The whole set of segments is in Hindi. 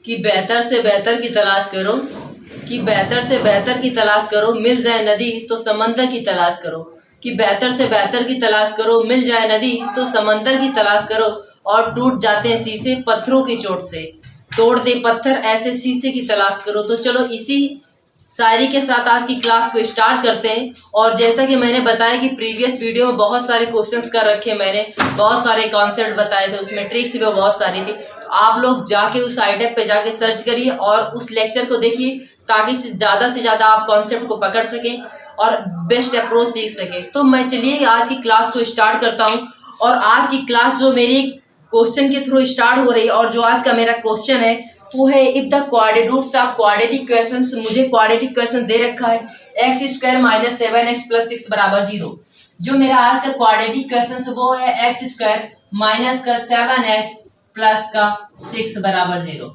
कि बेहतर से बेहतर की तलाश करो, कि बेहतर से बेहतर की तलाश करो, मिल जाए नदी तो समंदर की तलाश करो, कि बेहतर से बेहतर की तलाश करो, मिल जाए नदी तो समंदर की तलाश करो, और टूट जाते हैं शीशे पत्थरों की चोट से, तोड़ दे पत्थर ऐसे शीशे की तलाश करो। तो चलो इसी शायरी के साथ आज की क्लास को स्टार्ट करते हैं। और जैसा कि मैंने बताया कि प्रीवियस वीडियो में बहुत सारे क्वेश्चंस कर रखे, मैंने बहुत सारे कॉन्सेप्ट बताए थे, उसमें ट्रिक्स भी बहुत सारी थी। आप लोग जाके उस आईटेप पे जाके सर्च करिए और उस लेक्चर को देखिए, ताकि से ज़्यादा आप कॉन्सेप्ट को पकड़ सकें और बेस्ट अप्रोच सीख सकें। तो मैं चलिए आज की क्लास को स्टार्ट करता हूँ। और आज की क्लास जो मेरी क्वेश्चन के थ्रू स्टार्ट हो रही है, और जो आज का मेरा क्वेश्चन है वो है if the roots of quadratic questions. मुझे क्वाड्रेटिक क्वेश्चन दे रखा है x square minus 7x plus 6 बराबर 0। जो मेरा आज का क्वाड्रेटिक क्वेश्चन वो है एक्स स्क्वायर माइनस का 7x प्लस का 6 बराबर 0।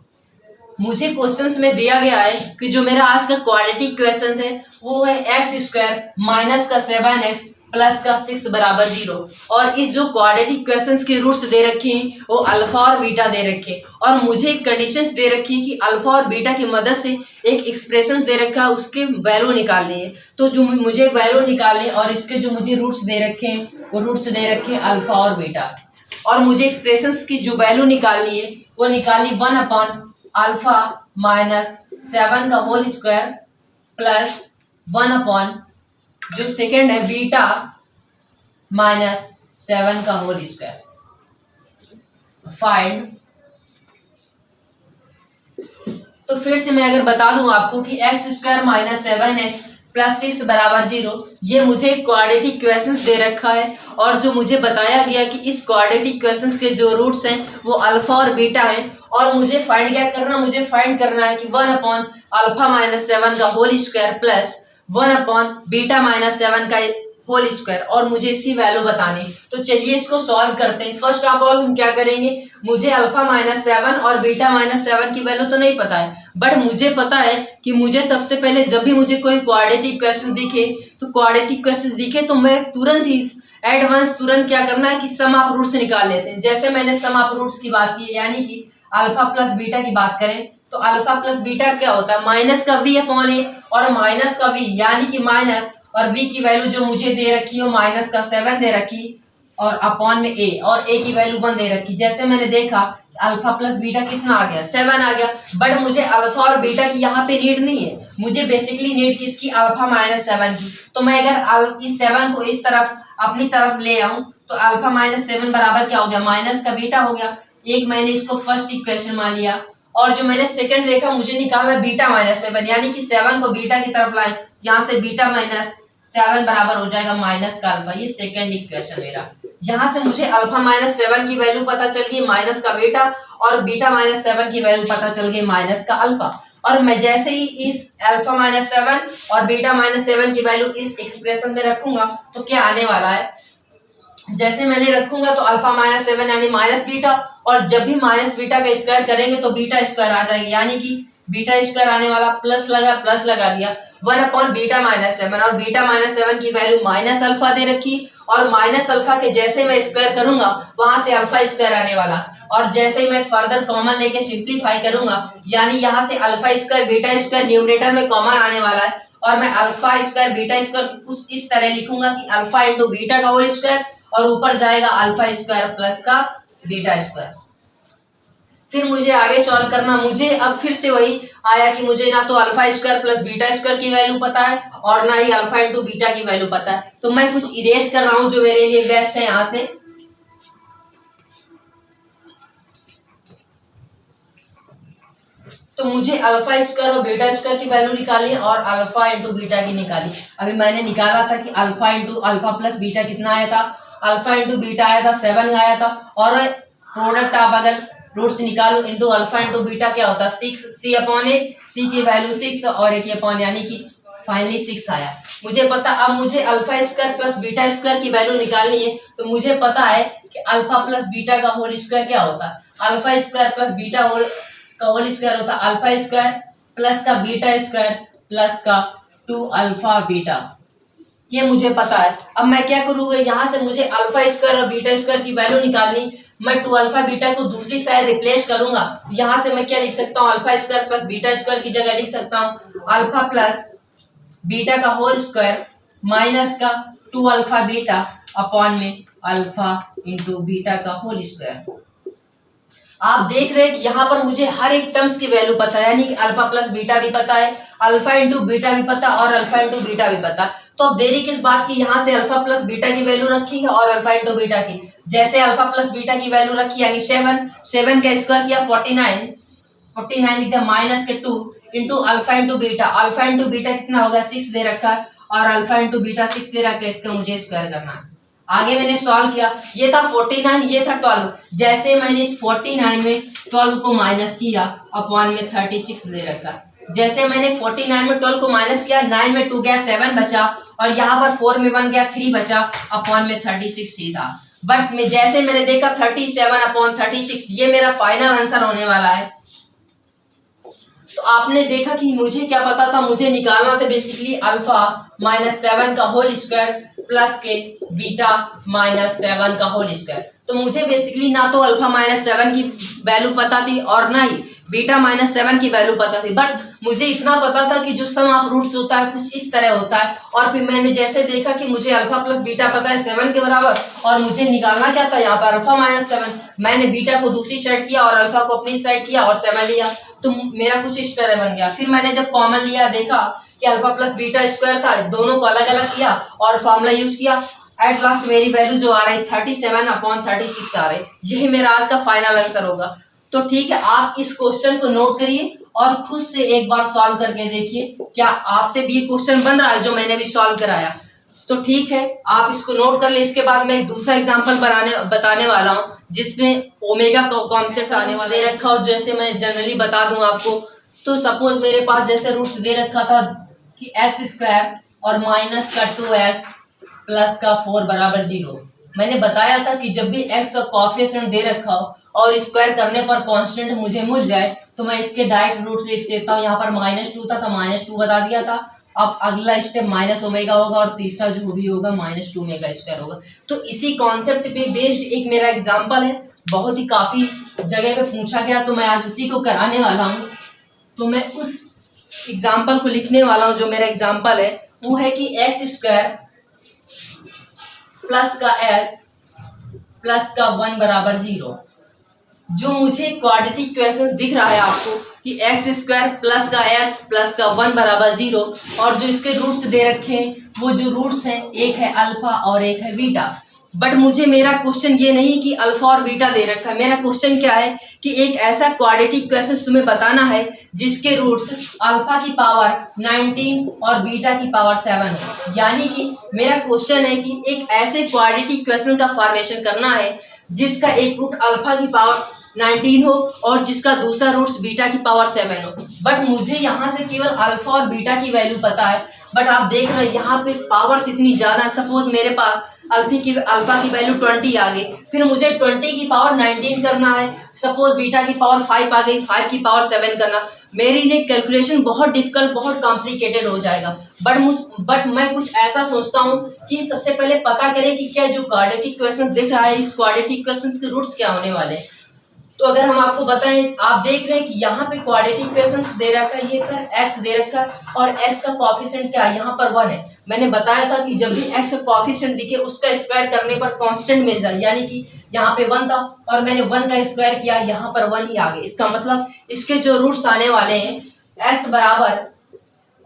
मुझे क्वेश्चंस में दिया गया है कि जो मेरा आज का क्वाड्रेटिक क्वेश्चन है वो है एक्स स्क्वायर माइनस का 7x प्लस का 6 बराबर 0। और इस जो क्वाड्रेटिक क्वेश्चंस के रूट्स दे रखे हैं वो अल्फा और बीटा दे रखे हैं, और मुझे एक कंडीशंस दे रखी है कि अल्फा और बीटा की मदद से एक एक्सप्रेशन दे रखा है, उसके वैल्यू निकालनी है। तो जो मुझे वैल्यू निकालने और इसके जो मुझे रूट्स दे रखे हैं वो रूट्स दे रखे हैं अल्फा और बीटा, और मुझे एक्सप्रेशंस की जो वैल्यू निकालनी है वो निकाली 1 अपॉन अल्फा माइनस 7 का होल स्क्वायर प्लस 1 अपॉन जो सेकेंड है बीटा माइनस 7 का होल स्क्वायर। फाइंड, तो फिर से मैं अगर बता दूं आपको कि x square minus 7x plus 6 बराबर 0, ये मुझे क्वाड्रेटिक क्वेश्चंस दे रखा है। और जो मुझे बताया गया कि इस क्वाड्रेटिक क्वेश्चंस के जो रूट्स हैं वो अल्फा और बीटा हैं, और मुझे फाइंड क्या करना, मुझे फाइंड करना है कि 1 अपॉन अल्फा माइनस 7 का whole square plus 1 upon beta minus 7 का होल स्क्वायर, और मुझे इसकी वैल्यू बतानी। तो चलिए इसको सॉल्व करते हैं। फर्स्ट ऑफ ऑल हम क्या करेंगे, मुझे अल्फा माइनस 7 और बीटा माइनस 7 की वैल्यू तो नहीं पता है, बट मुझे पता है कि मुझे सबसे पहले जब भी मुझे कोई क्वाड्रेटिक क्वेश्चन दिखे, तो क्वाड्रेटिक क्वेश्चन दिखे तो मैं तुरंत ही एडवांस तुरंत क्या करना है कि सम ऑफ रूट्स निकाल लेते हैं। जैसे मैंने सम ऑफ रूट्स की बात की, यानी कि अल्फा प्लस बीटा की बात करें तो अल्फा प्लस बीटा क्या होता है, माइनस का v अपॉन ए और माइनस का v, यानी कि माइनस और v की वैल्यू जो मुझे दे रखी हो माइनस का 7 दे रखी और अपॉन में a, और a की वैल्यू 1 दे रखी। जैसे मैंने देखा अल्फा प्लस बीटा कितना आ गया, 7 आ गया, बट मुझे अल्फा और बीटा की यहाँ पे नीड नहीं है, मुझे बेसिकली नीड किसकी, अल्फा माइनस 7 की। तो मैं अगर इस 7 को इस तरफ अपनी तरफ ले आऊं तो अल्फा माइनस 7 बराबर क्या हो गया, माइनस का बीटा हो गया। एक मैंने इसको फर्स्ट इक्वेशन मान लिया, और जो मैंने सेकंड देखा मुझे निकालना बीटा माइनस 7, यानी कि 7 को बीटा की तरफ लाए, यहाँ से बीटा माइनस 7 बराबर हो जाएगा माइनस का अल्फा। ये सेकंड इक्वेशन मेरा। यहाँ से मुझे अल्फा माइनस 7 की वैल्यू पता चल गई माइनस का बीटा, और बीटा माइनस 7 की वैल्यू पता चल गई माइनस का अल्फा। और मैं जैसे ही इस अल्फा माइनस 7 और बीटा माइनस 7 की वैल्यू इस एक्सप्रेशन में रखूंगा तो क्या आने वाला है, जैसे मैंने रखूंगा तो अल्फा माइनस 7 यानी माइनस बीटा, और जब भी माइनस बीटा का स्क्वायर करेंगे तो बीटा स्क्वायर आ जाएगी, यानी कि बीटा स्क्वायर आने वाला, प्लस लगा दिया 1 अपॉन बीटा माइनस 7, और बीटा माइनस 7 की वैल्यू माइनस अल्फा दे रखी, और माइनस अल्फा के जैसे मैं स्क्वायर करूंगा वहां से अल्फा स्क्वायर आने वाला, और जैसे ही मैं फर्दर कॉमन लेके सिंप्लीफाई करूंगा, यानी यहाँ से alpha square beta square numerator में कॉमन आने वाला है, और मैं अल्फा स्क्वायर बीटा स्क्वायर कुछ इस तरह लिखूंगा कि अल्फा इंटू बीटा का होल स्क्वायर, और ऊपर जाएगा अल्फा स्क्वायर प्लस का बीटा स्क्वायर। फिर मुझे आगे सॉल्व करना, मुझे अब फिर से वही आया कि मुझे ना तो alpha square plus beta square की वैल्यू पता है और ना ही अल्फा इंटू बीटा की वैल्यू पता है। तो मैं कुछ इरेज कर रहा हूं जो मेरे लिए बेस्ट है। यहां से तो मुझे अल्फा स्क्वायर और बीटा स्क्वायर की वैल्यू निकाली और अल्फा इंटू बीटा की निकाली। अभी मैंने निकाला था कि alpha into alpha plus beta कितना आया था, अल्फा इंटू बीटा आया था 7 आया था, और प्रोडक्ट आप अगर रूट्स निकालो इंटू अल्फा इंटू बीटा क्या होता है 6, सी अपॉन ए, सी की वैल्यू 6 और ए की अपॉन, यानी कि फाइनली 6 आया। मुझे पता, अब मुझे alpha square plus beta square की वैल्यू निकालनी है, तो मुझे पता है कि अल्फा प्लस बीटा का होल स्क्वायर क्या होता है, अल्फा स्क्वायर प्लस बीटा का होल स्क्वायर होता है अल्फा स्क्वायर प्लस का बीटा स्क्वायर प्लस का 2 अल्फा बीटा। ये मुझे पता है। अब मैं क्या करूंगा, यहाँ से मुझे अल्फा स्क्वायर और बीटा स्क्वायर की वैल्यू निकालनी, मैं 2 अल्फा बीटा को दूसरी साइड रिप्लेस करूंगा, यहाँ से मैं क्या लिख सकता हूँ, alpha square plus beta square की जगह लिख सकता हूँ अल्फा प्लस बीटा का होल स्क्वायर माइनस का 2 अल्फा बीटा अपॉन में अल्फा इंटू बीटा का होल स्क्वायर। आप देख रहे हैं कि यहाँ पर मुझे हर एक टर्म्स की वैल्यू पता है, यानी कि अल्फा प्लस बीटा भी पता है, अल्फा इंटू बीटा भी पता और अल्फा इंटू बीटा भी पता। तो अब देरी किस बात की, यहाँ से अल्फा प्लस बीटा की वैल्यू रखेंगे और अल्फा इंटू बीटा की, जैसे अल्फा प्लस बीटा की वैल्यू रखी यानी 7 का स्क्वायर किया 49 लिख दिया माइनस के 2 into alpha into beta, alpha into beta कितना होगा 6 दे रखा है और अल्फा इंटू बीटा 6 दे रखा है, इसका मुझे स्क्वायर करना है। आगे मैंने सॉल्व किया, ये था 49, ये था 12, जैसे मैंने इस 49 में 12 को माइनस किया अपॉन में 36 दे रखा, जैसे मैंने 49 में 12 को माइनस किया 9 में 2 गया 7 बचा और यहाँ पर 4 में 1 गया 3 बचा अपॉन में 36 ही था। बट मैं जैसे मैंने देखा 37 अपॉन 36 ये मेरा फाइनल आंसर होने वाला है। तो आपने देखा कि मुझे क्या पता था, मुझे निकालना था बेसिकली अल्फा माइनस 7 का होल स्क्वायर प्लस के बीटा माइनस 7 का होल स्क्वायर। तो मुझे बेसिकली ना तो अल्फा माइनस 7 की वैल्यू पता थी और ना ही बीटा माइनस 7 की वैल्यू पता थी, बट मुझे इतना पता था कि जो सम ऑफ रूट्स होता है कुछ इस तरह होता है। और फिर मैंने जैसे देखा कि मुझे अल्फा प्लस बीटा पता है 7 के बराबर और मुझे निकालना क्या था यहाँ पर अल्फा माइनस 7, मैंने बीटा को दूसरी साइड किया और अल्फा को अपनी साइड किया और 7 लिया, तो मेरा कुछ इस तरह बन गया। फिर मैंने जब कॉमन लिया देखा कि अल्फा प्लस बीटा स्क्वायर था, दोनों को अलग अलग किया और फॉर्मूला यूज किया, एट लास्ट मेरी वैल्यू जो आ रही 37 अपॉन 36 आ रही, यही मेरा आज का फाइनल आंसर होगा। तो ठीक है, आप इस क्वेश्चन को नोट करिए और खुद से एक बार सॉल्व करके देखिए क्या आपसे भी ये क्वेश्चन बन रहा है जो मैंने भी सॉल्व कराया। तो ठीक है, आप इसको नोट कर ले। इसके बाद मैं एक दूसरा एग्जांपल बताने वाला हूँ जिसमें ओमेगा का कॉन्सेप्ट आने वाला दे रखा हो, जैसे मैं जनरली बता दूं आपको। तो सपोज मेरे पास जैसे रूट दे रखा था कि एक्स स्क्वायर और माइनस का 2x प्लस का 4 बराबर 0। मैंने बताया था कि जब भी x का कोएफिशिएंट दे रखा हो और स्क्वायर करने पर कांस्टेंट मुझे मिल जाए तो मैं इसके डायरेक्ट रूट लिख सकता हूँ। यहाँ पर -2 था तो -2 बता दिया था। अब अगला स्टेप माइनस ओमेगा होगा और तीसरा जो भी होगा -2 ओमेगा स्क्वायर होगा। तो इसी कॉन्सेप्ट पे बेस्ड एक मेरा एग्जांपल है, बहुत ही काफी जगह पे पूछा गया, तो मैं आज उसी को कराने वाला हूँ। तो मैं उस एग्जाम्पल को लिखने वाला हूँ। जो मेरा एग्जाम्पल है वो है कि एक्स स्क्वायर प्लस का एक्स प्लस का 1 बराबर 0। जो मुझे क्वाड्रेटिक इक्वेशन दिख रहा है आपको कि एक्स स्क्वायर प्लस का एक्स प्लस का 1 बराबर 0 और जो इसके रूट्स दे रखे हैं वो जो रूट्स हैं एक है अल्फा और एक है बीटा। बट मुझे मेरा क्वेश्चन ये नहीं कि अल्फा और बीटा दे रखा है, मेरा क्वेश्चन क्या है कि एक ऐसा क्वाड्रेटिक इक्वेशन तुम्हें बताना है जिसके रूट्स अल्फा की पावर 19 और बीटा की पावर 7 हो। यानी कि मेरा क्वेश्चन है कि एक ऐसे क्वाड्रेटिक इक्वेशन का फॉर्मेशन करना है जिसका एक रूट अल्फा की पावर 19 हो और जिसका दूसरा रूट्स बीटा की पावर 7 हो। बट मुझे यहाँ से केवल अल्फा और बीटा की वैल्यू पता है, बट आप देख रहे हैं यहाँ पे पावर्स इतनी ज्यादा है। सपोज मेरे पास अल्फा की वैल्यू 20 आ गई, फिर मुझे 20 की पावर 19 करना है। सपोज बीटा की पावर 5 आ गई, 5 की पावर 7 करना, मेरे लिए कैलकुलेशन बहुत डिफिकल्ट, बहुत कॉम्प्लिकेटेड हो जाएगा। बट मैं कुछ ऐसा सोचता हूँ कि सबसे पहले पता करें कि क्या जो क्वाड्रेटिक इक्वेशन दिख रहा है इस क्वाड्रेटिक इक्वेशन के रूट्स क्या होने वाले हैं। तो अगर हम आपको बताएं, आप देख रहे हैं कि यहाँ पे क्वाड्रेटिक इक्वेशंस दे रखा है, ये पर x दे रखा है और x का कोएफिशिएंट क्या है, यहाँ पर 1 है। मैंने बताया था कि जब भी x का कोएफिशिएंट दिखे उसका स्क्वायर करने पर कांस्टेंट मिल जाए, यानी कि यहाँ पे 1 था और मैंने 1 का स्क्वायर किया, यहाँ पर 1 ही आ गए। इसका मतलब इसके जो रूट्स आने वाले हैं x बराबर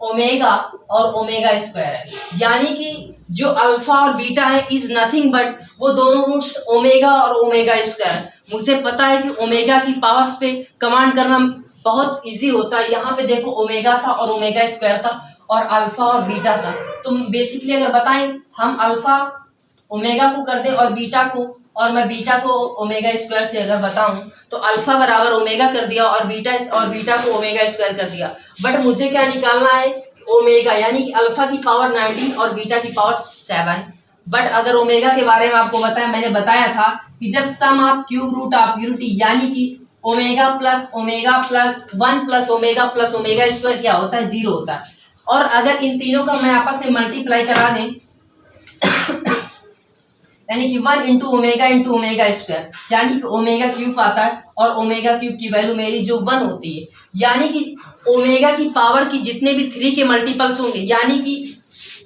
ओमेगा और ओमेगा स्क्वायर है, यानी कि जो अल्फा और बीटा है इज नथिंग बट वो दोनों रूट्स ओमेगा और ओमेगा स्क्वायर। मुझे पता है कि ओमेगा की पावर्स पे कमांड करना बहुत इजी होता है। यहाँ पे देखो ओमेगा था और ओमेगा स्क्वायर था और अल्फा और बीटा था। तो बेसिकली अगर बताएं हम अल्फा ओमेगा को कर दें और बीटा को, और मैं बीटा को ओमेगा स्क्वायर से अगर बताऊं तो अल्फा बराबर ओमेगा कर दिया और बीटा को ओमेगा स्क्वायर कर दिया। बट मुझे क्या निकालना है, ओमेगा, यानी कि अल्फा की पावर 19 और बीटा की पावर 7। बट अगर ओमेगा के बारे में आपको बताया, मैंने बताया था कि जब sum of cube root of unity यानी कि omega plus 1 plus omega square क्या होता है, 0 होता है। और अगर इन तीनों का मैं आपस में मल्टीप्लाई करा दें यानी कि 1 इंटू ओमेगा स्क्वायर, यानी कि ओमेगा क्यूब आता है और ओमेगा क्यूब की वैल्यू मेरी जो 1 होती है, यानी कि ओमेगा की पावर की जितने भी 3 के मल्टीपल्स होंगे, यानी कि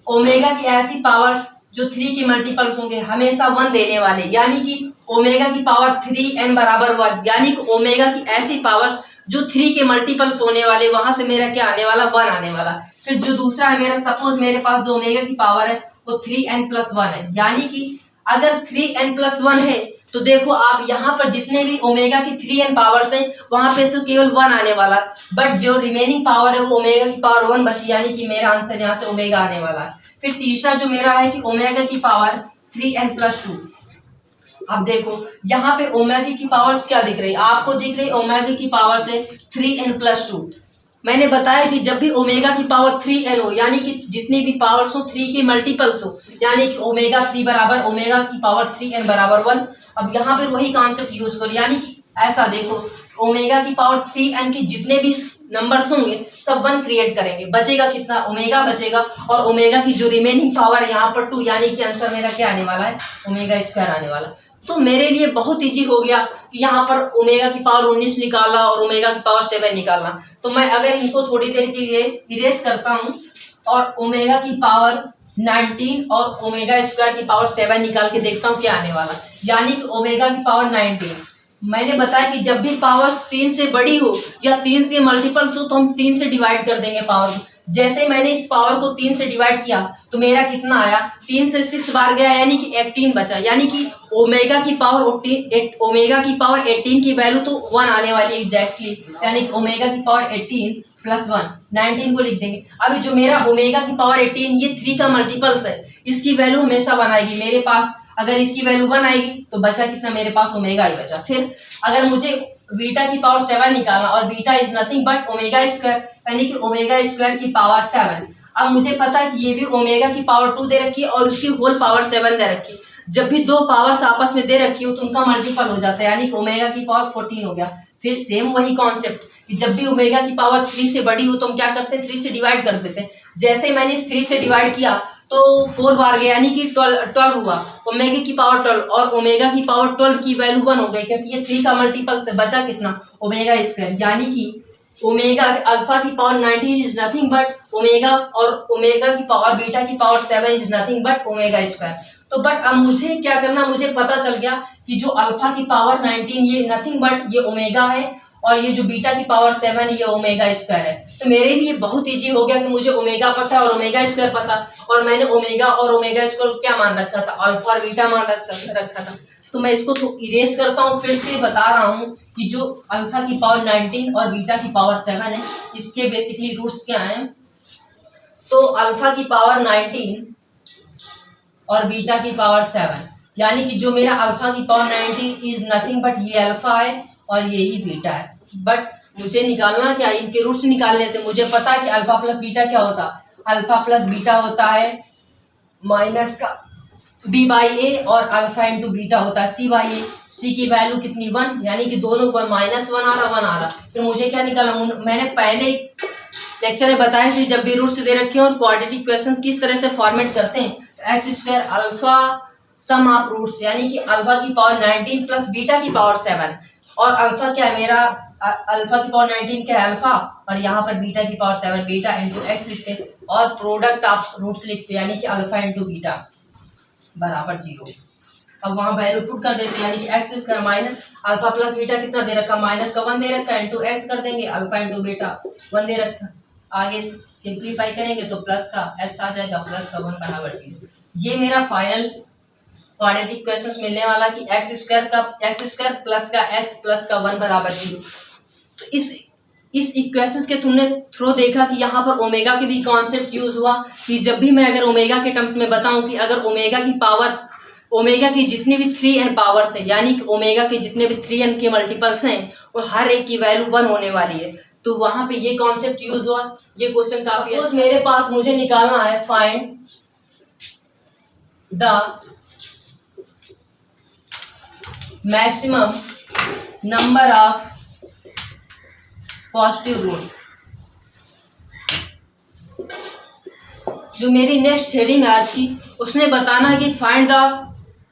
ओमेगा की ऐसी पावर्स जो 3 के मल्टीपल्स होंगे हमेशा 1 देने वाले, यानी कि ओमेगा की पावर 3n बराबर 1, यानी कि ओमेगा की ऐसी पावर्स जो 3 के मल्टीपल्स होने वाले, वहां से मेरा क्या आने वाला, 1 आने वाला। फिर जो दूसरा है मेरा, सपोज मेरे पास जो ओमेगा की पावर है वो 3n+1 है, यानी कि अगर 3n+1 है तो देखो आप यहाँ पर जितने भी ओमेगा की 3n पावर्स हैं वहां पे से केवल 1 आने वाला, बट जो रिमेनिंग पावर है वो ओमेगा की पावर 1 बची, यानी कि मेरा आंसर यहाँ से ओमेगा आने वाला है। फिर तीसरा जो मेरा है कि ओमेगा की पावर 3n+2। अब देखो यहाँ पे ओमेगा की पावर्स क्या दिख रही है आपको, दिख रही ओमेगा की पावर से 3n+2। मैंने बताया कि जब भी ओमेगा की पावर 3n हो, यानी कि जितनी भी पावर्स हो 3 के मल्टीपल्स हो, यानी कि ओमेगा 3 बराबर ओमेगा की पावर 3n बराबर 1। अब यहाँ पर वही कॉन्सेप्ट यूज करो, यानी कि ऐसा देखो ओमेगा की पावर 3n के जितने भी नंबर्स होंगे सब 1 क्रिएट करेंगे, बचेगा कितना, ओमेगा बचेगा, और ओमेगा की जो रिमेनिंग पावर है यहाँ पर 2, यानी कि आंसर मेरा क्या आने वाला है, ओमेगा स्क्वायर आने वाला। तो मेरे लिए बहुत इजी हो गया कि यहाँ पर ओमेगा की पावर 19 निकालना और ओमेगा की पावर 7 निकालना। तो मैं अगर इनको थोड़ी देर के लिए इरेज करता हूँ और ओमेगा की पावर 19 और ओमेगा स्क्वायर की पावर 7 निकाल के देखता हूँ क्या आने वाला, यानी कि ओमेगा की पावर 19। मैंने बताया कि जब भी पावर्स 3 से बड़ी हो या 3 से मल्टीपल्स हो तो हम 3 से डिवाइड कर देंगे पावर को। जैसे मैंने इस पावर को 3 से डिवाइड किया तो मेरा कितना आया, 3 से 6 बार गया, यानी कि 18 बचा, यानी कि ओमेगा की पावर 18 की वैल्यू तो 1 आने वाली है एग्जैक्टली, यानी कि ओमेगा की पावर 18+1 19 को लिख देंगे। अभी जो मेरा ओमेगा की पावर 18 ये 3 का मल्टीपल्स है, इसकी वैल्यू हमेशा 1 आएगी मेरे पास। अगर इसकी वैल्यू 1 आएगी तो बचा कितना, मेरे पास ओमेगा ही बचा। फिर अगर मुझे बीटा की पावर 7 निकालना, और beta is nothing but omega square, यानी कि ओमेगा स्क्वायर की पावर 7। अब मुझे पता है कि ये भी ओमेगा की पावर 2 दे रखी है और उसकी होल पावर 7 दे रखी है। जब भी दो पावर्स आपस में दे रखी हो तो उनका मल्टीपल हो जाता है, यानी कि ओमेगा की पावर 14 हो गया। फिर सेम वही कॉन्सेप्ट कि जब भी ओमेगा की पावर 3 से बड़ी हो तो हम क्या करते हैं, 3 से डिवाइड कर देते हैं। जैसे मैंने 3 से डिवाइड किया तो 4 बार गया, यानी कि 12 हुआ, ओमेगा की पावर 12 और ओमेगा की पावर 12 की वैल्यू 1 हो गई, क्योंकि ये 3 का मल्टीपल से बचा कितना, ओमेगा स्क्वायर, यानी कि ओमेगा अल्फा की power 19 is nothing but omega, और ओमेगा की पावर बीटा की power 7 is nothing but omega square. तो बट अब मुझे क्या करना, मुझे पता चल गया कि जो अल्फा की पावर 19 ये नथिंग बट ये ओमेगा है, और ये जो बीटा की पावर 7 ये ओमेगा स्क्वायर है। तो मेरे लिए बहुत इजी हो गया कि मुझे ओमेगा पता है और ओमेगा स्क्वायर पता, और मैंने ओमेगा और ओमेगा स्क्वायर क्या मान रखा था, अल्फा और बीटा मान रखा था। तो मैं इसको तो इरेज करता हूँ, फिर से बता रहा हूँ कि जो अल्फा की पावर 19 और बीटा की पावर 7 है इसके बेसिकली रूट्स क्या हैं। तो अल्फा की पावर 19 और बीटा की पावर 7, यानी कि जो मेरा अल्फा की पावर 19 इज नथिंग बट ये अल्फा है और ये ही बीटा है। बट मुझे निकालना क्या, इनके रूट्स निकालने थे। मुझे पता है कि अल्फा प्लस बीटा क्या होता, अल्फा प्लस बीटा होता है माइनस का b/a, और अल्फा इंटू बीटा होता है c/a। c की वैल्यू कितनी, 1, यानी कि दोनों पर -1 आ रहा 1 आ रहा। फिर मुझे क्या निकालना, मैंने पहले लेक्चर में बताया कि जब भी रूट्स दे रखे हैं और क्वाड्रेटिक इक्वेशन किस तरह से फॉर्मेट करते हैं, x square alpha sum of roots, यानी कि अल्फा की पावर 19 प्लस बीटा की पावर 7, और अल्फा क्या है मेरा, अल्फा की पावर 19 क्या है अल्फा, और यहाँ पर बीटा की पावर 7 बीटा इंटू एक्स लिखते हैं, और प्रोडक्ट ऑफ रूट्स लिखते हैं, यानी कि अल्फा इंटू बीटा बराबर 0। अब वहां वैल्यू पुट कर देते हैं, यानी कि एक्स कर माइनस अल्फा प्लस बीटा कितना दे रखा, माइनस का 1 दे रखा है, इंटू एक्स कर देंगे, अल्फा इंटू बीटा 1 दे रखा। आगे सिंप्लीफाई करेंगे तो प्लस का एक्स आ जाएगा, प्लस का 1 बराबर 0। ये मेरा फाइनल क्वाड्रेटिक इक्वेशंस मिलने वाला कि एक्स स्क्वायर प्लस का एक्स प्लस का 1 बराबर 0। तो इस इक्वेशंस के तुमने थ्रू देखा कि यहाँ पर ओमेगा के भी कॉन्सेप्ट यूज हुआ कि जब भी मैं अगर ओमेगा के टर्म्स में बताऊं कि अगर ओमेगा की जितनी भी 3n पावर्स है, यानी कि ओमेगा के जितने भी 3n के मल्टीपल्स हैं और हर एक की वैल्यू 1 होने वाली है, तो वहां पे ये कॉन्सेप्ट यूज हुआ। ये क्वेश्चन काफी अच्छा। मेरे पास मुझे निकालना है find the maximum number of positive roots. जो मेरी नेक्स्ट हेडिंग आज की उसने बताना है कि find the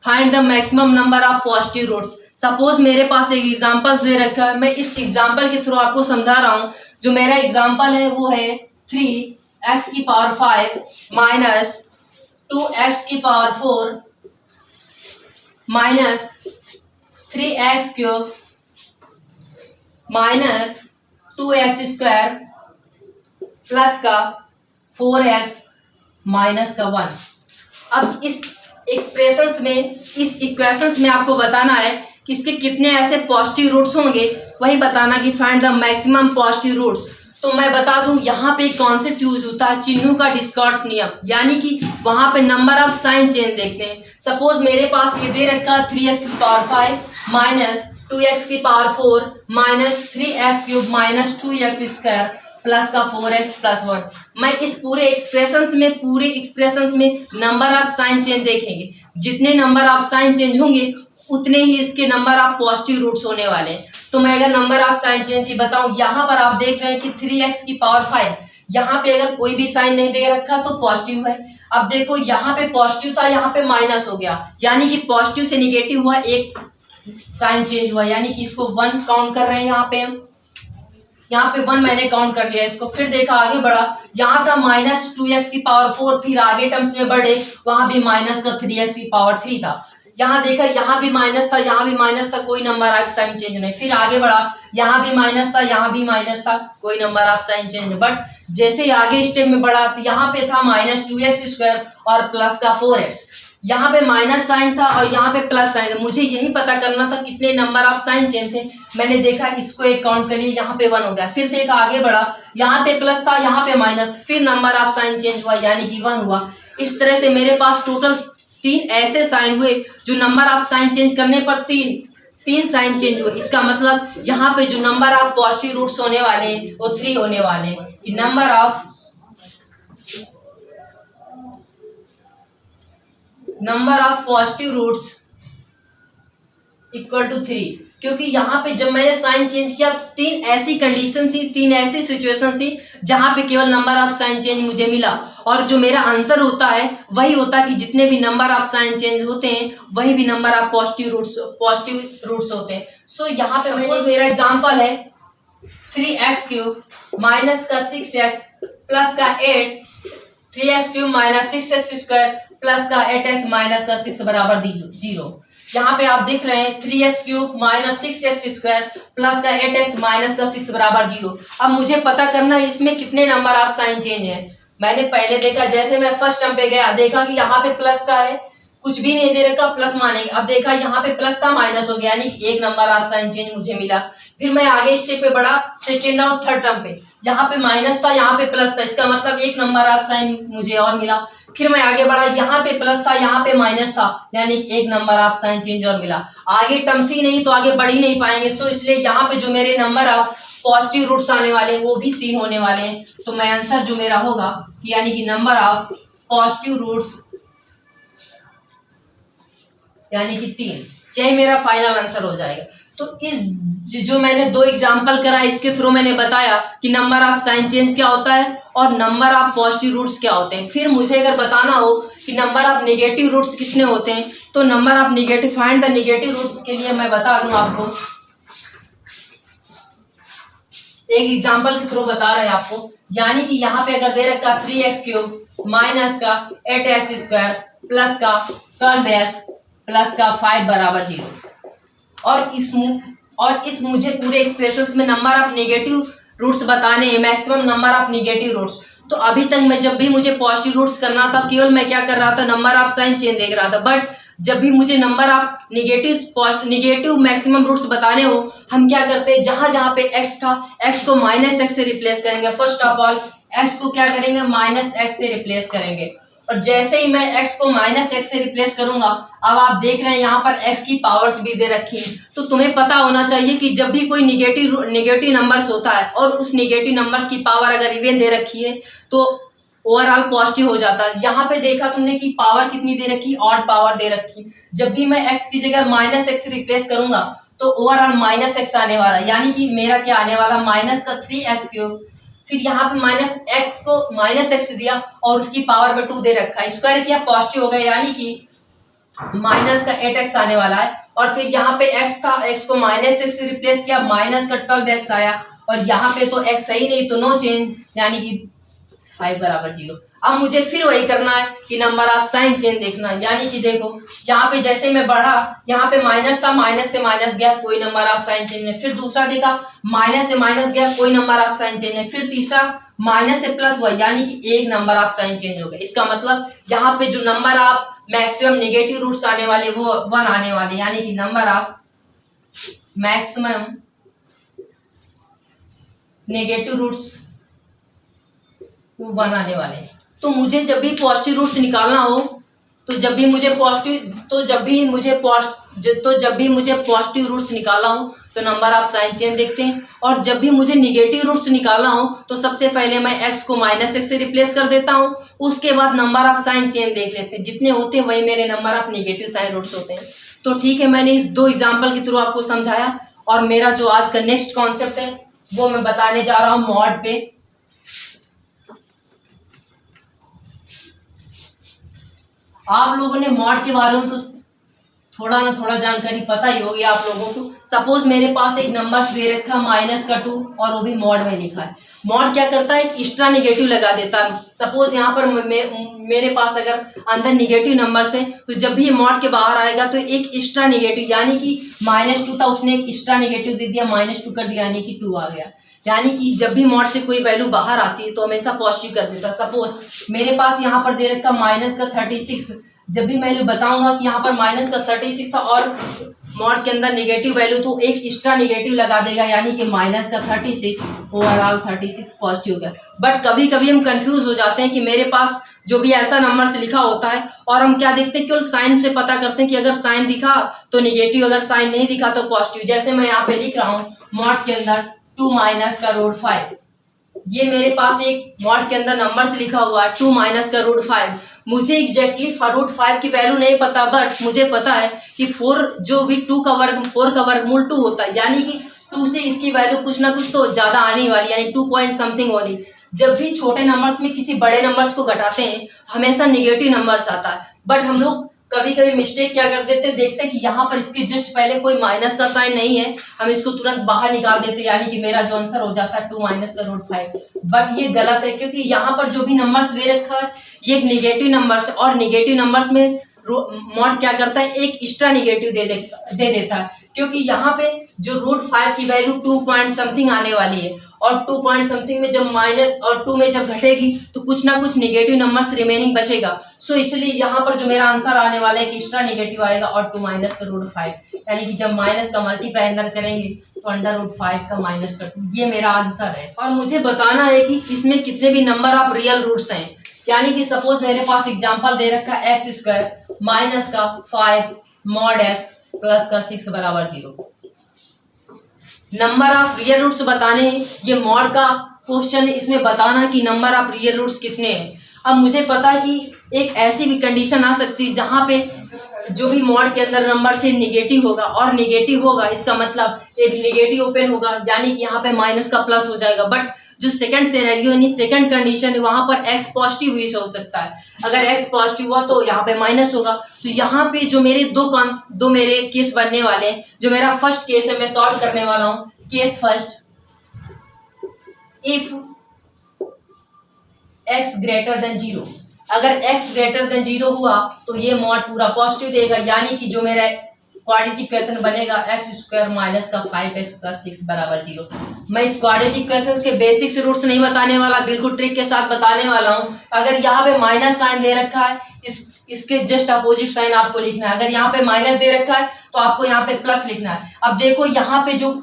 find the maximum number of positive roots. Suppose मेरे पास एक एग्जांपल दे रखा है, मैं इस एग्जांपल के थ्रू आपको समझा रहा हूँ। जो मेरा एग्जांपल है वो है 3x की पावर 5 माइनस 2x की power 4 minus 3x cube minus 2x square plus का 4x माइनस का 1। अब इस एक्सप्रेशंस में, इस इक्वेशंस में आपको बताना है कि इसके कितने ऐसे पॉजिटिव रूट्स होंगे, वही बताना कि find the maximum positive roots. तो मैं बता दूं यहाँ पे एक कॉन्सेप्ट यूज होता है चिन्हों का डिस्कॉर्ड्स नियम, यानी कि वहां पे नंबर ऑफ साइन चेंज देखते हैं। सपोज मेरे पास ये दे रखा 3x की पावर 5 माइनस 2x की power 4 minus 3x cube minus 2x square plus का 4x प्लस 1। मैं इस पूरे एक्सप्रेशंस में नंबर ऑफ साइन चेंज देखेंगे। जितने नंबर ऑफ साइन चेंज होंगे उतने ही इसके नंबर ऑफ पॉजिटिव रूट्स होने वाले हैं। तो मैं अगर नंबर ऑफ साइन चेंज ही बताऊं, यहाँ पर आप देख रहे हैं कि 3x की पावर 5, यहाँ पे अगर कोई भी साइन नहीं दे रखा तो पॉजिटिव है। अब देखो यहाँ पे पॉजिटिव था, यहाँ पे माइनस हो गया, यानी कि पॉजिटिव से निगेटिव हुआ, एक साइन चेंज हुआ, यानी कि इसको 1 काउंट कर रहे हैं। यहाँ पे 1 मैंने काउंट कर लिया इसको। फिर देखा आगे बढ़ा, यहाँ था माइनस 2x की पावर 4, फिर आगे टर्म्स में बढ़े, वहां भी माइनस का 3x की पावर 3 था। यहाँ देखा यहाँ भी माइनस था, यहाँ भी माइनस था, कोई नंबर ऑफ साइन चेंज नहीं। फिर आगे बढ़ा, यहाँ भी माइनस था, यहाँ भी माइनस था, कोई नंबर ऑफ साइन चेंज नहीं। बट जैसे ही आगे स्टेप में बढ़ा तो यहाँ पे था माइनस 2x स्क्वायर और प्लस का 4x। यहाँ पे माइनस साइन था और यहाँ पे प्लस साइन था। मुझे यही पता करना था कितने नंबर ऑफ साइन चेंज थे। मैंने देखा इसको एक काउंट कर लिया, यहाँ पे 1 हो गया। फिर देखा आगे बढ़ा, यहाँ पे प्लस था, यहाँ पे माइनस, फिर नंबर ऑफ साइन चेंज हुआ, यानी कि 1 हुआ। इस तरह से मेरे पास टोटल 3 ऐसे साइन हुए जो नंबर ऑफ साइन चेंज करने पर तीन साइन चेंज हुए। इसका मतलब यहाँ पे जो नंबर ऑफ पॉजिटिव रूट्स होने वाले हैं वो 3 होने वाले हैं। Number of positive roots equal to 3, क्योंकि यहाँ पे जब मैंने साइन चेंज किया 3 ऐसी कंडीशन थी, 3 ऐसी सिचुएशन थी जहां पे केवल नंबर ऑफ साइन चेंज मुझे मिला। और जो मेरा आंसर होता है वही होता है कि जितने भी नंबर ऑफ साइन चेंज होते हैं वही भी नंबर ऑफ पॉजिटिव रूट्स होते हैं। सो यहाँ पे मेरा एग्जांपल है 3x क्यूब माइनस का 6x प्लस का 8, 3x cube minus 6x square plus का 8x माइनस का 6 बराबर 0। यहाँ पे आप देख रहे हैं 3x cube minus 6x square plus का 8x माइनस का 6 बराबर 0। अब मुझे पता करना है इसमें कितने नंबर ऑफ साइन चेंज है। मैंने पहले देखा, जैसे मैं फर्स्ट टर्म पे गया, देखा कि यहाँ पे प्लस का है, कुछ भी नहीं दे रखा, प्लस मानेंगे। अब देखा यहाँ पे प्लस था, माइनस हो गया, यानी कि एक नंबर ऑफ साइन चेंज मुझे मिला। फिर मैं आगे स्टेप पे बढ़ा, सेकेंड और थर्ड टर्म पे, यहाँ पे माइनस था, यहाँ पे प्लस था, इसका मतलब एक नंबर ऑफ साइन मुझे और मिला। फिर मैं आगे बढ़ा, यहाँ पे प्लस था, यहाँ पे माइनस था, यानी कि एक नंबर ऑफ साइन चेंज और मिला। आगे टर्म्स ही नहीं तो आगे बढ़ ही नहीं पाएंगे। सो इसलिए यहाँ पे जो मेरे नंबर ऑफ पॉजिटिव रूट्स आने वाले वो भी 3 होने वाले हैं। तो मैं आंसर जो मेरा होगा यानी कि नंबर ऑफ पॉजिटिव रूट्स यानी कि 3, यही मेरा फाइनल आंसर हो जाएगा। तो इस जो मैंने 2 एग्जांपल करा इसके थ्रू मैंने बताया कि नंबर ऑफ साइन चेंज क्या होता है और नंबर ऑफ पॉजिटिव रूट्स क्या होते हैं। फिर मुझे अगर बताना हो कि नंबर ऑफ नेगेटिव रूट्स कितने होते हैं तो number of negative, find the negative roots के लिए मैं बता दूं आपको, एक एग्जांपल के थ्रू बता रहे हैं आपको। यानी कि यहाँ पे अगर दे रखा 3x क्यूब माइनस का 8x स्क्वायर प्लस का 12x प्लस का 5 बराबर 0, और इस मुझे पूरे एक्सप्रेशंस में नंबर ऑफ नेगेटिव रूट्स बताने हैं, maximum number of negative roots. तो अभी तक मैं जब भी मुझे पॉजिटिव रूट्स करना था केवल मैं क्या कर रहा था, नंबर ऑफ साइन चेंज देख रहा था। बट जब भी मुझे number of negative maximum roots बताने हो हम क्या करते हैं, जहां जहां पे x था x को माइनस x से रिप्लेस करेंगे। फर्स्ट ऑफ ऑल x को क्या करेंगे, माइनस x से रिप्लेस करेंगे। और जैसे ही मैं x को माइनस x से रिप्लेस करूंगा, अब आप देख रहे हैं यहाँ पर x की पावर्स भी दे रखी है। तो तुम्हें पता होना चाहिए कि जब भी कोई नेगेटिव नंबर्स होता है और उस नेगेटिव नंबर की पावर अगर इवन दे रखी है तो ओवरऑल पॉजिटिव हो जाता है। यहाँ पे देखा तुमने कि पावर कितनी दे रखी, ऑड पावर दे रखी। जब भी मैं x की जगह माइनस x रिप्लेस करूंगा तो ओवरऑल माइनस x आने वाला, यानी कि मेरा क्या आने वाला, माइनस का 3x क्यूब। फिर यहाँ पे माइनस x को माइनस x दिया और उसकी पावर में 2 दे रखा है, स्क्वायर किया, पॉजिटिव हो गया, यानी कि माइनस का 8x आने वाला है, और फिर यहाँ पे x था, x को -6 से रिप्लेस किया, माइनस का 12x आया, और यहाँ पे तो x सही नहीं तो नो चेंज, यानी कि 5 बराबर 0। अब मुझे फिर वही करना है कि नंबर ऑफ साइन चेंज देखना है, यानी कि देखो यहाँ पे जैसे मैं बढ़ा, यहाँ पे माइनस था, माइनस से माइनस गया, कोई नंबर ऑफ साइन चेंज नहीं, फिर दूसरा देखा माइनस से माइनस गया, कोई नंबर ऑफ साइन चेंज नहीं, फिर तीसरा माइनस से प्लस हुआ, यानी कि एक नंबर ऑफ साइन चेंज हो गया। इसका मतलब यहाँ पे जो number of maximum negative roots आने वाले वो 1 आने वाले, यानी कि number of maximum negative roots 1 आने वाले। तो मुझे जब भी पॉजिटिव रूट्स निकालना हो, तो जब भी मुझे पॉजिटिव रूट्स निकालना हो तो नंबर ऑफ साइन चेंज देखते हैं, और जब भी मुझे निगेटिव रूट्स निकालना हो तो सबसे पहले मैं x को -6 से रिप्लेस कर देता हूं, उसके बाद नंबर ऑफ साइन चेंज देख लेते हैं, जितने होते हैं वही मेरे number of negative sign roots होते हैं। तो ठीक है, मैंने इस 2 एग्जाम्पल के थ्रू आपको समझाया, और मेरा जो आज का नेक्स्ट कॉन्सेप्ट है वो मैं बताने जा रहा हूँ मॉड पे। आप लोगों ने मॉड के बारे में तो थोड़ा ना थोड़ा जानकारी पता ही होगी आप लोगों को। सपोज मेरे पास एक नंबर दे रखा -2 और वो भी मॉड में लिखा है। मॉड क्या करता है, एक एक्स्ट्रा निगेटिव लगा देता है। सपोज यहाँ पर मेरे पास अगर अंदर निगेटिव नंबर्स है, तो जब भी मॉड के बाहर आएगा तो एक एक्स्ट्रा निगेटिव, यानी कि -2 था उसने एक एक्स्ट्रा निगेटिव दे दिया, -2 कर दिया, यानी कि 2 आ गया। यानी कि जब भी मॉड से कोई वैल्यू बाहर आती है तो हमेशा पॉजिटिव कर देता है। सपोज मेरे पास यहाँ पर दे रखा -36, जब भी मैं बताऊंगा कि यहाँ पर -36 था और मॉड के अंदर निगेटिव वैल्यू, तो एक एक्स्ट्रा निगेटिव लगा देगा, यानी कि -36 ओवरऑल 36 पॉजिटिव का। बट कभी कभी हम कंफ्यूज हो जाते हैं कि मेरे पास जो भी ऐसा नंबर से लिखा होता है और हम क्या देखते हैं, केवल साइन से पता करते हैं कि अगर साइन दिखा तो निगेटिव, अगर साइन नहीं दिखा तो पॉजिटिव। जैसे मैं यहाँ पे लिख रहा हूँ मॉड के अंदर 2 माइनस का रूट 5, ये मेरे पास एक मॉड के अंदर नंबर से लिखा हुआ है 2 माइनस का रूट 5। मुझे एग्जैक्टली रूट 5 की वैल्यू नहीं पता, बट मुझे पता है कि 4 जो भी 4 का वर्गमूल 2 होता है, यानी कि 2 से इसकी वैल्यू कुछ ना कुछ तो ज्यादा आने वाली, यानी 2 पॉइंट समथिंग होनी। जब भी छोटे नंबर्स में किसी बड़े नंबर्स को घटाते हैं हमेशा निगेटिव नंबर्स आता है, बट हम लोग कभी कभी मिस्टेक क्या कर देते हैं, देखते हैं कि यहाँ पर इसके जस्ट पहले कोई माइनस का साइन नहीं है, हम इसको तुरंत बाहर निकाल देते हैं, यानी कि मेरा जो आंसर हो जाता है 2 माइनस का रूट 5। बट ये गलत है, क्योंकि यहाँ पर जो भी नंबर्स दे रखा है ये एक निगेटिव नंबर्स है, और निगेटिव नंबर्स में मॉड क्या करता है, एक एक्स्ट्रा निगेटिव दे देता है, क्योंकि यहाँ पे जो रूट 5 की वैल्यू 2 पॉइंट समथिंग आने वाली है, और 2 पॉइंट समथिंग में जब माइनस और 2 में जब घटेगी तो कुछ ना कुछ निगेटिव नंबर्स रिमेनिंग बचेगा। सो इसलिए यहाँ पर जो मेरा आंसर आने वाला है कि एक्स्ट्रा निगेटिव आएगा और 2 माइनस का रूट 5, यानी कि जब माइनस का मल्टीप्लाई अंदर करेंगे तो अंडर रूट 5 का माइनस का 2, ये मेरा आंसर है। और मुझे बताना है कि इसमें कितने भी नंबर ऑफ रियल रूट्स हैं, यानी कि सपोज मेरे पास एग्जांपल दे रखा है x² माइनस का 5 मॉड x प्लस का 6 बराबर 0। नंबर ऑफ रियल रूट्स बताने हैं, ये मॉड का क्वेश्चन है, इसमें बताना कि नंबर ऑफ रियल रूट्स कितने हैं। अब मुझे पता है कि एक ऐसी भी कंडीशन आ सकती है जहां पे जो भी मॉड के अंदर नंबर से निगेटिव होगा, और निगेटिव होगा इसका मतलब एक निगेटिव ओपन होगा, यानी कि यहाँ पे माइनस का प्लस हो जाएगा। बट जो सेकंड सिनेरियो यानी सेकंड कंडीशन है वहां पर x पॉजिटिव भी हो सकता है, अगर x पॉजिटिव हुआ तो यहाँ पे माइनस होगा। तो यहाँ पे जो मेरे दो मेरे केस बनने वाले हैं, जो मेरा फर्स्ट केस है मैं सॉल्व करने वाला हूँ। Case first, if x greater than 0, अगर x ग्रेटर देन 0 हुआ तो ये मॉड पूरा पॉजिटिव देगा, यानी कि जो मेरा क्वाड्रेटिक इक्वेशन बनेगा x² माइनस का 5x प्लस 6 बराबर 0। मैं इस क्वाड्रेटिक इक्वेशन के बेसिक्स रूट्स नहीं बताने वाला, बिल्कुल ट्रिक के साथ बताने वाला हूँ। अगर यहाँ पे माइनस साइन दे रखा है, इसके जस्ट अपोजिट साइन आपको लिखना है। अगर यहाँ पे माइनस दे रखा है तो आपको यहाँ पे प्लस लिखना है। अब देखो यहाँ पे जो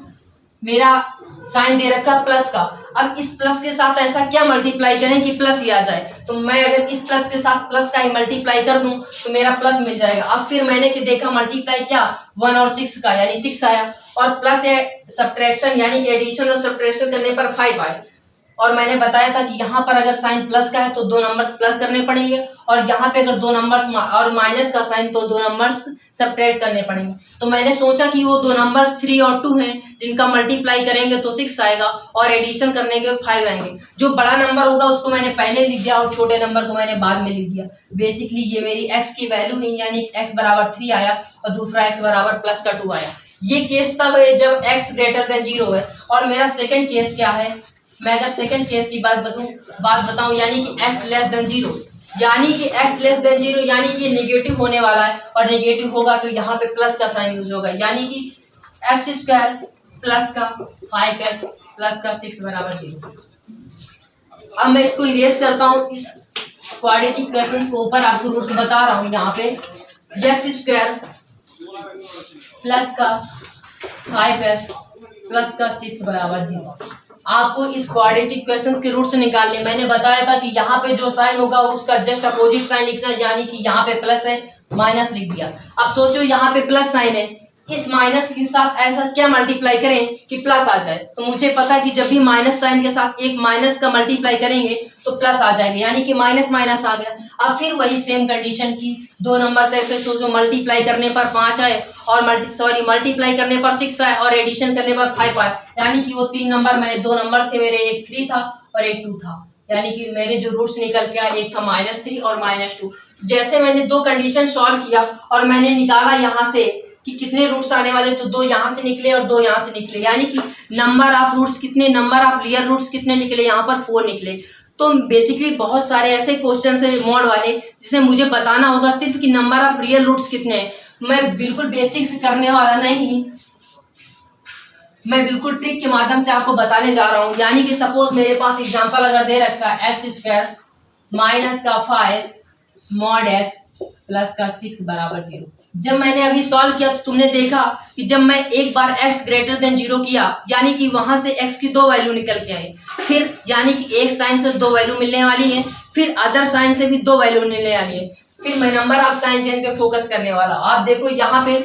मेरा साइन दे रखा है प्लस का, अब इस प्लस के साथ ऐसा क्या मल्टीप्लाई करें कि प्लस ही आ जाए, तो मैं अगर इस प्लस के साथ प्लस का ही मल्टीप्लाई कर दूं तो मेरा प्लस मिल जाएगा। अब फिर मैंने कि देखा मल्टीप्लाई क्या 1 और 6 का, यानी 6 आया, और प्लस है सब्ट्रैक्शन यानी कि एडिशन और सब्ट्रैक्शन करने पर 5 आए। और मैंने बताया था कि यहाँ पर अगर साइन प्लस का है तो दो नंबर्स प्लस करने पड़ेंगे, और यहाँ पे अगर दो नंबर्स और माइनस का साइन तो दो नंबर्स सब्ट्रैक्ट करने पड़ेंगे। तो मैंने सोचा कि वो दो नंबर्स 3 और 2 हैं, जिनका मल्टीप्लाई करेंगे तो 6 आएगा और एडिशन करने के 5 आएंगे। जो बड़ा नंबर होगा उसको मैंने पहले लिख दिया और छोटे नंबर को मैंने बाद में लिख दिया। बेसिकली ये मेरी x की वैल्यू है, यानी x बराबर 3 आया और दूसरा x बराबर प्लस का 2 आया। ये केस तब है जब x ग्रेटर देन 0 है। और मेरा सेकंड केस क्या है, मैं अगर सेकंड केस की बात बताऊं यानी कि x लेस देन 0, यानी कि x लेस देन 0 यानी कि नेगेटिव होने वाला है, और नेगेटिव होगा तो यहाँ पे प्लस का साइन यूज होगा, यानी कि एक्स स्क्वायर प्लस का 5x प्लस का 6 बराबर 0। अब मैं इसको इरेज करता हूँ, इस क्वाड्रेटिक इक्वेशन को ऊपर आपको रूट्स बता रहा हूँ। यहाँ पे एक्स स्क्वायर प्लस का 5x प्लस का 6 बराबर 0। आपको इस क्वाड्रेटिक इक्वेशंस के रूट्स निकालने, मैंने बताया था कि यहाँ पे जो साइन होगा उसका जस्ट अपोजिट साइन लिखना, यानी कि यहाँ पे प्लस है माइनस लिख दिया। अब सोचो यहाँ पे प्लस साइन है, इस माइनस के साथ ऐसा क्या मल्टीप्लाई करें कि प्लस आ जाए। तो मुझे पता है कि जब भी माइनस साइन के साथ एक माइनस का मल्टीप्लाई करेंगे तो प्लस आ जाएगा, यानी कि माइनस माइनस आ गया। अब फिर वही सेम कंडीशन की दो नंबर से ऐसे सोचो, मल्टीप्लाई करने पर 5 आए और मल्टीप्लाई करने पर 6 आए और एडिशन करने पर 5 आए, यानी कि वो तीन नंबर मेरे दो नंबर थे मेरे, एक 3 था और एक 2 था, यानी कि मेरे जो रूट्स निकल के आए एक था -3 और -2। जैसे मैंने दो कंडीशन सॉल्व किया और मैंने निकाला यहाँ से कि कितने रूट्स आने वाले, तो दो यहाँ से निकले और दो यहाँ से निकले, यानी कि नंबर ऑफ रूट्स कितने, नंबर ऑफ रियल रूट्स कितने निकले, यहाँ पर 4 निकले। तो बेसिकली बहुत सारे ऐसे क्वेश्चन है मॉड वाले जिसे मुझे बताना होगा सिर्फ कि नंबर ऑफ रियल रूट्स कितने हैं। मैं बिल्कुल बेसिक से करने वाला नहीं, मैं बिल्कुल ट्रिक के माध्यम से आपको बताने जा रहा हूँ। यानी कि सपोज मेरे पास एग्जांपल अगर दे रखा है एक्स स्क्वायर माइनस का 5 मॉड एक्स प्लस का 6 बराबर 0। जब मैंने अभी सॉल्व किया तो तुमने देखा कि जब मैं एक बार x ग्रेटर देन 0 किया, यानी कि वहां से x की दो वैल्यू निकल के आई, फिर यानी कि एक साइन से दो वैल्यू मिलने वाली है, फिर अदर साइन से भी दो वैल्यू मिलने वाली है। फिर मैं नंबर ऑफ साइन चेंज पे फोकस करने वाला। आप देखो यहाँ पे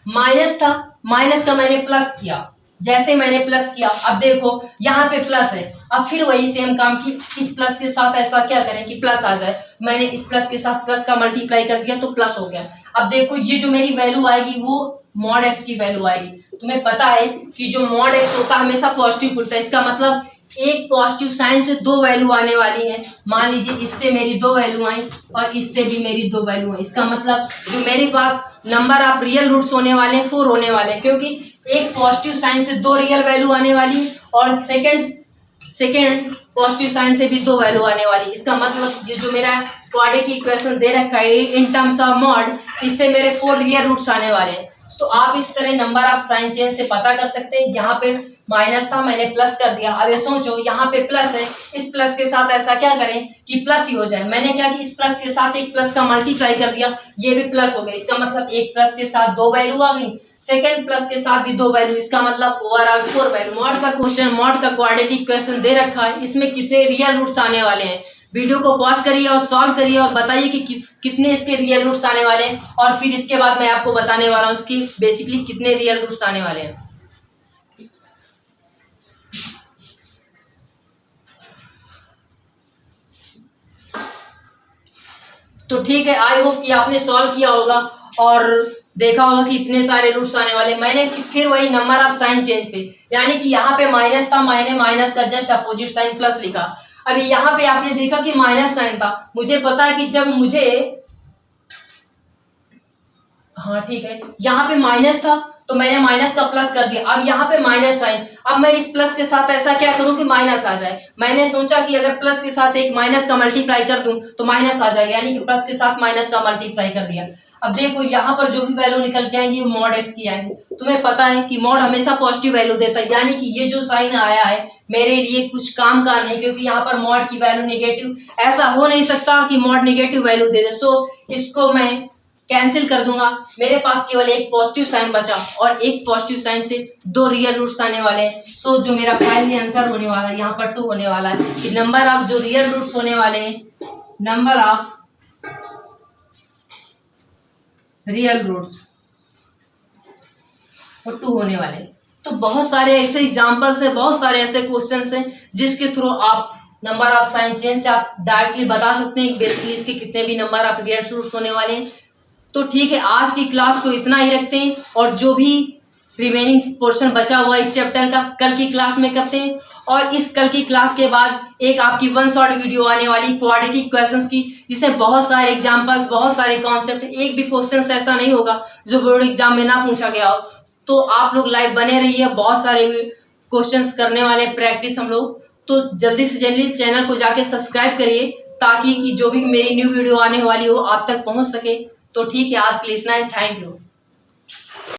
माइनस था, माइनस का मैंने प्लस किया, जैसे मैंने प्लस किया अब देखो यहाँ पे प्लस है। अब फिर वही सेम काम की इस प्लस के साथ ऐसा क्या करें कि प्लस आ जाए, मैंने इस प्लस के साथ प्लस का मल्टीप्लाई कर दिया तो प्लस हो गया। अब देखो ये जो मेरी वैल्यू आएगी वो मॉड एक्स की वैल्यू आएगी। तुम्हें पता है कि जो मॉड एक्स होता है हमेशा पॉजिटिव होता है, इसका मतलब एक पॉजिटिव साइन से दो वैल्यू आने वाली है। मान लीजिए इससे मेरी दो वैल्यू आई और इससे भी मेरी दो वैल्यू आई, इसका मतलब जो मेरे पास नंबर ऑफ रियल रूट्स होने वाले 4 होने वाले, क्योंकि एक पॉजिटिव साइन से दो रियल वैल्यू आने वाली और सेकंड पॉजिटिव साइन से भी दो वैल्यू आने वाली। इसका मतलब ये जो मेरा क्वाड्रेटिक इक्वेशन दे रखा है इन टर्म्स ऑफ मॉड, इससे मेरे 4 रियल रूट्स आने वाले हैं। तो आप इस तरह नंबर ऑफ साइन चेंज से पता कर सकते हैं। यहाँ पे माइनस था मैंने प्लस कर दिया। अब ये सोचो यहाँ पे प्लस है, इस प्लस के साथ ऐसा क्या करें कि प्लस ही हो जाए। मैंने क्या कि इस प्लस के साथ एक प्लस का मल्टीप्लाई कर दिया, ये भी प्लस हो गया। इसका मतलब एक प्लस के साथ दो वैल्यू आ गई, सेकंड प्लस के साथ भी दो वैल्यू, इसका मतलब ओवरऑल 4 वैल्यू। मॉड का क्वेश्चन, मॉड का क्वाड्रेटिक इक्वेशन दे रखा है, इसमें कितने रियल रूट्स आने वाले हैं। वीडियो को पॉज करिए और सॉल्व करिए और बताइए कि कितने इसके रियल रूट्स आने वाले हैं, और फिर इसके बाद मैं आपको बताने वाला हूँ इसकी बेसिकली कितने रियल रूट्स आने वाले हैं। तो ठीक है, आई होप कि आपने सॉल्व किया होगा और देखा होगा कि इतने सारे रूट्स आने वाले। मैंने फिर वही नंबर ऑफ साइन चेंज पे, यानी कि यहाँ पे माइनस था, मैंने माइनस का जस्ट अपोजिट साइन प्लस लिखा। अभी यहाँ पे आपने देखा कि माइनस साइन था, मुझे पता है कि जब मुझे, हाँ ठीक है, यहाँ पे माइनस था तो मैंने माइनस का प्लस कर दिया। अब यहाँ पे माइनस साइन, अब मैं इस प्लस के साथ ऐसा क्या करूं कि माइनस आ जाए। मैंने सोचा कि अगर प्लस के साथ एक माइनस का मल्टीप्लाई कर दूं तो माइनस आ जाएगा, यानी कि प्लस के साथ माइनस का मल्टीप्लाई कर दिया। अब देखो यहाँ पर जो भी वैल्यू निकल के आएंगी वो मॉड एक्स की आएंगी। तुम्हें पता है कि मॉड हमेशा पॉजिटिव वैल्यू देता है, यानी कि ये जो साइन आया है मेरे लिए कुछ काम का नहीं, क्योंकि यहाँ पर मॉड की वैल्यू नेगेटिव, ऐसा हो नहीं सकता कि मॉड नेगेटिव वैल्यू दे दे। सो इसको मैं कैंसिल कर दूंगा, मेरे पास केवल एक पॉजिटिव साइन बचा और एक पॉजिटिव साइन से दो रियल रूट्स आने वाले हैं। सो जो मेरा फाइनली आंसर होने वाला है यहाँ पर 2 होने वाला है कि नंबर ऑफ जो रियल रूट्स होने वाले हैं, नंबर ऑफ रियल रूट्स वो 2 होने वाले हैं। तो बहुत सारे ऐसे एग्जाम्पल्स हैं, बहुत सारे ऐसे क्वेश्चंस हैं जिसके थ्रू आप नंबर ऑफ साइन चेंज से आप डायरेक्टली बता सकते हैं बेसिकली इसके कितने भी नंबर ऑफ रियल रूट्स होने वाले हैं। तो ठीक है, आज की क्लास को इतना ही रखते हैं और जो भी रिमेनिंग पोर्शन बचा हुआ इस चैप्टर का कल की क्लास में करते हैं। और इस कल की क्लास के बाद एक आपकी वन शॉट वीडियो आने वाली क्वाड्रेटिक क्वेश्चंस की, जिसमें बहुत सारे एग्जांपल्स, बहुत सारे कॉन्सेप्ट, एक भी क्वेश्चन ऐसा नहीं होगा जो बोर्ड एग्जाम में ना पूछा गया हो। तो आप लोग लाइव बने रहिए, बहुत सारे क्वेश्चंस करने वाले प्रैक्टिस हम लोग। तो जल्दी से जल्दी चैनल को जाके सब्सक्राइब करिए ताकि कि जो भी मेरी न्यू वीडियो आने वाली हो आप तक पहुंच सके। तो ठीक है, आज के लिए इतना ही। Thank you.